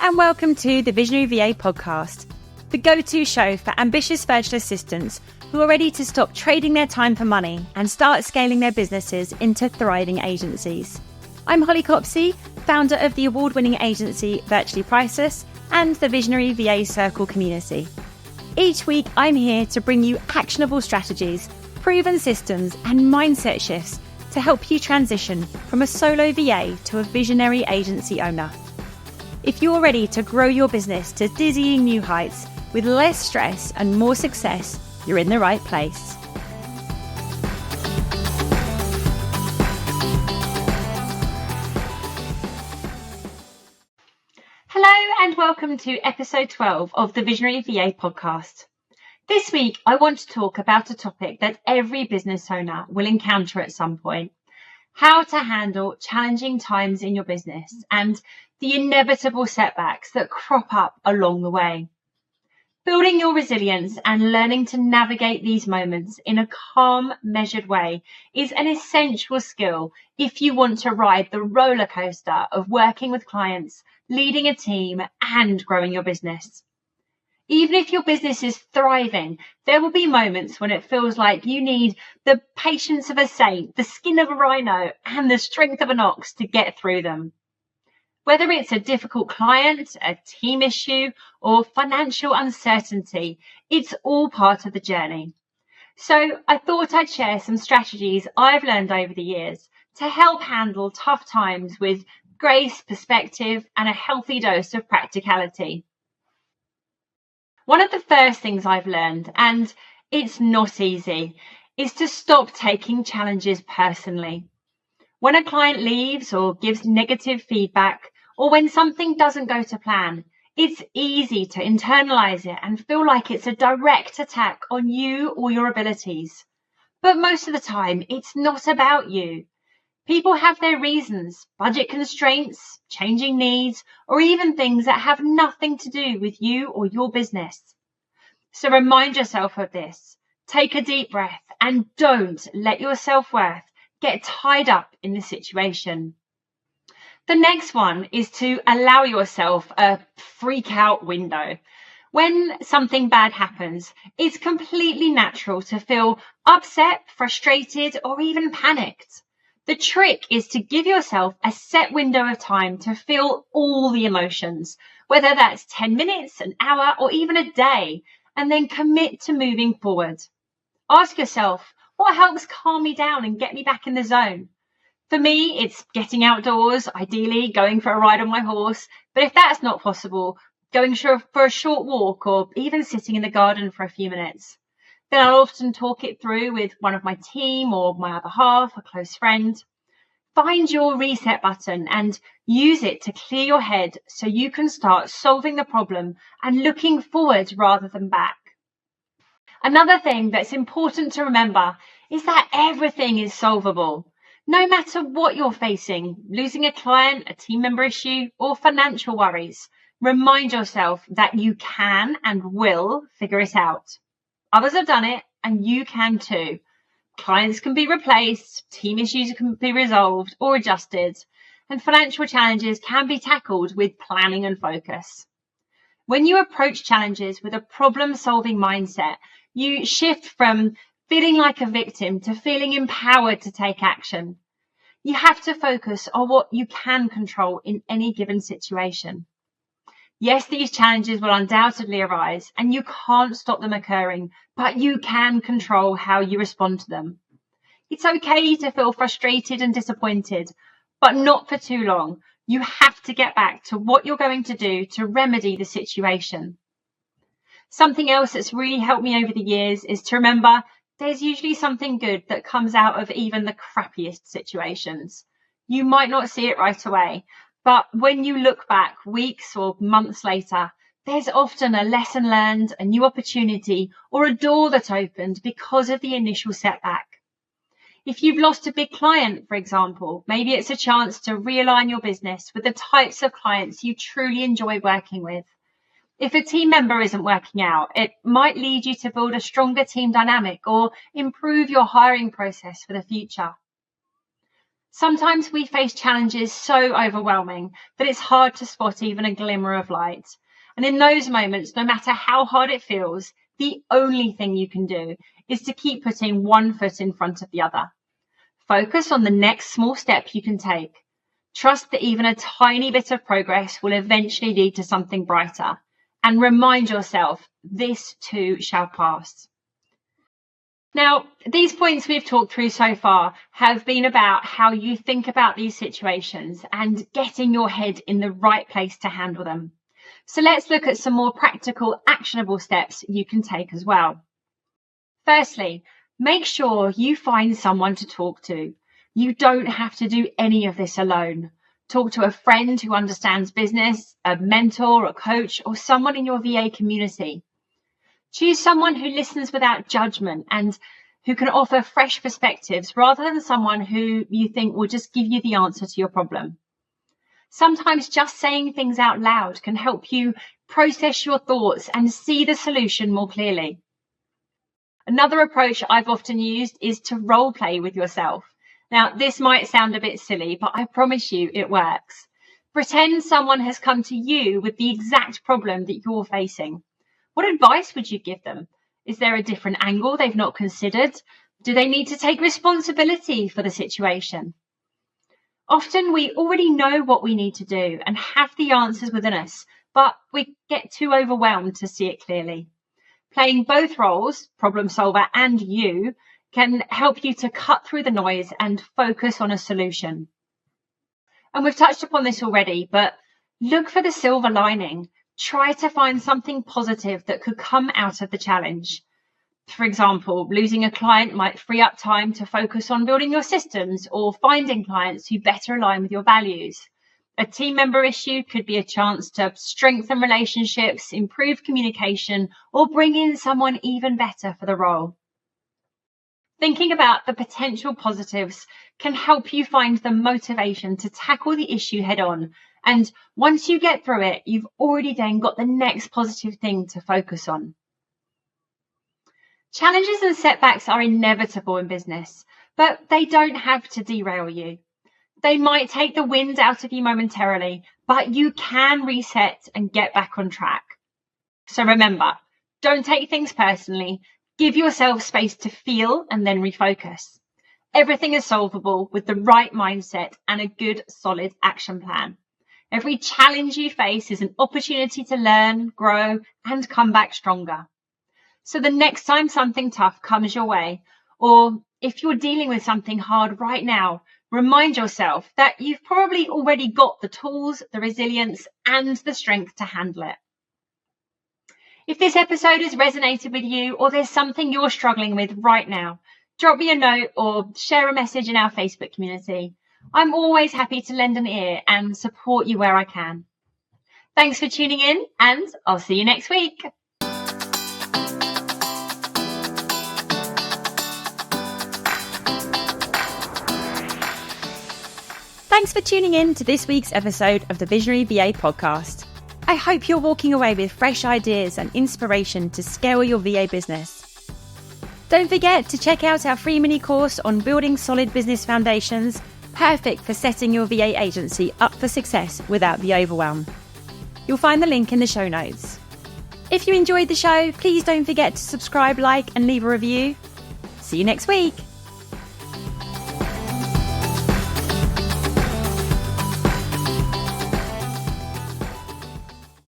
and welcome to the Visionary VA podcast, the go-to show for ambitious virtual assistants who are ready to stop trading their time for money and start scaling their businesses into thriving agencies. I'm Holly Copsey, founder of the award-winning agency Virtually Priceless and the Visionary VA Circle community. Each week, I'm here to bring you actionable strategies, proven systems, and mindset shifts to help you transition from a solo VA to a visionary agency owner. If you're ready to grow your business to dizzying new heights with less stress and more success, you're in the right place. Hello and welcome to episode 12 of the Visionary VA podcast. This week, I want to talk about a topic that every business owner will encounter at some point: how to handle challenging times in your business and the inevitable setbacks that crop up along the way. Building your resilience and learning to navigate these moments in a calm, measured way is an essential skill if you want to ride the roller coaster of working with clients, leading a team, and growing your business. Even if your business is thriving, there will be moments when it feels like you need the patience of a saint, the skin of a rhino, and the strength of an ox to get through them. Whether it's a difficult client, a team issue, or financial uncertainty, it's all part of the journey. So I thought I'd share some strategies I've learned over the years to help handle tough times with grace, perspective, and a healthy dose of practicality. One of the first things I've learned, and it's not easy, is to stop taking challenges personally. When a client leaves or gives negative feedback, or when something doesn't go to plan, it's easy to internalize it and feel like it's a direct attack on you or your abilities. But most of the time, it's not about you. People have their reasons: budget constraints, changing needs, or even things that have nothing to do with you or your business. So remind yourself of this. Take a deep breath and don't let your self-worth get tied up in the situation. The next one is to allow yourself a freak out window. When something bad happens, it's completely natural to feel upset, frustrated, or even panicked. The trick is to give yourself a set window of time to feel all the emotions, whether that's 10 minutes, an hour, or even a day, and then commit to moving forward. Ask yourself, what helps calm me down and get me back in the zone? For me, it's getting outdoors, ideally going for a ride on my horse. But if that's not possible, going for a short walk or even sitting in the garden for a few minutes. Then I'll often talk it through with one of my team or my other half, a close friend. Find your reset button and use it to clear your head so you can start solving the problem and looking forward rather than back. Another thing that's important to remember is that everything is solvable. No matter what you're facing, losing a client, a team member issue, or financial worries, remind yourself that you can and will figure it out. Others have done it, and you can too. Clients can be replaced, team issues can be resolved or adjusted, and financial challenges can be tackled with planning and focus. When you approach challenges with a problem-solving mindset, you shift from feeling like a victim to feeling empowered to take action. You have to focus on what you can control in any given situation. Yes, these challenges will undoubtedly arise and you can't stop them occurring, but you can control how you respond to them. It's okay to feel frustrated and disappointed, but not for too long. You have to get back to what you're going to do to remedy the situation. Something else that's really helped me over the years is to remember there's usually something good that comes out of even the crappiest situations. You might not see it right away, but when you look back weeks or months later, there's often a lesson learned, a new opportunity, or a door that opened because of the initial setback. If you've lost a big client, for example, maybe it's a chance to realign your business with the types of clients you truly enjoy working with. If a team member isn't working out, it might lead you to build a stronger team dynamic or improve your hiring process for the future. Sometimes we face challenges so overwhelming that it's hard to spot even a glimmer of light. And in those moments, no matter how hard it feels, the only thing you can do is to keep putting one foot in front of the other. Focus on the next small step you can take. Trust that even a tiny bit of progress will eventually lead to something brighter. And remind yourself, this too shall pass. Now, these points we've talked through so far have been about how you think about these situations and getting your head in the right place to handle them. So let's look at some more practical, actionable steps you can take as well. Firstly, make sure you find someone to talk to. You don't have to do any of this alone. Talk to a friend who understands business, a mentor, a coach, or someone in your VA community. Choose someone who listens without judgment and who can offer fresh perspectives rather than someone who you think will just give you the answer to your problem. Sometimes just saying things out loud can help you process your thoughts and see the solution more clearly. Another approach I've often used is to role play with yourself. Now, this might sound a bit silly, but I promise you it works. Pretend someone has come to you with the exact problem that you're facing. What advice would you give them? Is there a different angle they've not considered? Do they need to take responsibility for the situation? Often we already know what we need to do and have the answers within us, but we get too overwhelmed to see it clearly. Playing both roles, problem solver and you, can help you to cut through the noise and focus on a solution. And we've touched upon this already, but look for the silver lining. Try to find something positive that could come out of the challenge. For example, losing a client might free up time to focus on building your systems or finding clients who better align with your values. A team member issue could be a chance to strengthen relationships, improve communication, or bring in someone even better for the role. Thinking about the potential positives can help you find the motivation to tackle the issue head on. And once you get through it, you've already then got the next positive thing to focus on. Challenges and setbacks are inevitable in business, but they don't have to derail you. They might take the wind out of you momentarily, but you can reset and get back on track. So remember, don't take things personally. Give yourself space to feel and then refocus. Everything is solvable with the right mindset and a good, solid action plan. Every challenge you face is an opportunity to learn, grow, and come back stronger. So the next time something tough comes your way, or if you're dealing with something hard right now, remind yourself that you've probably already got the tools, the resilience, and the strength to handle it. If this episode has resonated with you, or there's something you're struggling with right now, drop me a note or share a message in our Facebook community. I'm always happy to lend an ear and support you where I can. Thanks for tuning in, and I'll see you next week. Thanks for tuning in to this week's episode of the Visionary VA podcast. I hope you're walking away with fresh ideas and inspiration to scale your VA business. Don't forget to check out our free mini course on building solid business foundations, perfect for setting your VA agency up for success without the overwhelm. You'll find the link in the show notes. If you enjoyed the show, please don't forget to subscribe, like, and leave a review. See you next week.